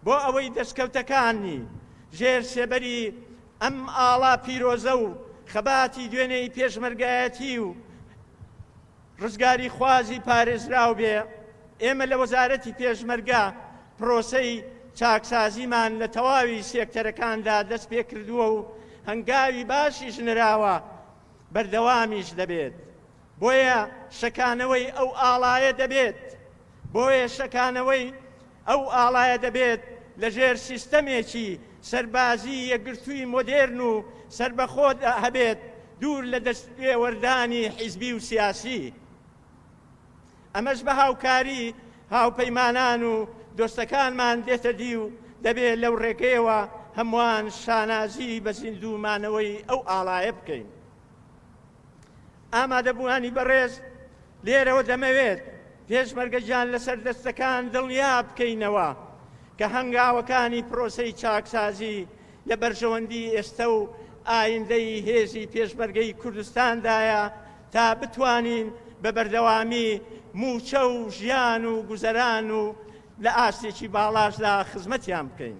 بۆ ئەوەی دەستکەوتەکانی ژێر سێبەری ئەم ئاڵا پیرۆزە و خەباتی دوێنەی پێشمەرگایەتی و ڕزگاری خوازی پارێزراو بێ. ئێمە لە وەزارەتی پێشمەرگە پرۆسەی چاکسازیمان لە تەواوی سێکتەرەکاندا دەست پێ کردووە و هەنگاوی باشیش نراوە، بەردەوامیش دەبێت. بۆیە شەکانەوەی ئەو ئاڵایە دەبێت، بۆیە شەکانەوەی ئەو ئاڵایە دەبێت لەژێر سیستەمێکی سەربازی یەکگرتووی مۆدێرن و سربەخۆ هەبێت، دوور لە دەستپێوەردانی حیزبی و سیاسی. ئەمەش بە هاوکاری هاوپەیمانان و دۆستەکانمان دێتە دی و دەبێت لەو ڕێگەیەوە هەمووان شانازی بە زیندوومانەوەی ئەو ئاڵایە بکەین. ئامادەبووانی بەڕێز لێرەوە دەمەوێت پێشمەرگەجان لەسەر دەستەکان دڵنیا بکەینەوە کە هەنگاوەکانی پرۆسەی چاکسازی لە بەرژەوەندی ئێستا و ئایندەی هێزی پێشمەرگەی کوردستاندایە تا بتوانین بە بەردەوامی موچە و ژیان و گوزەران و لە ئاستێکی باڵاشدا خزمەتیان بکەین.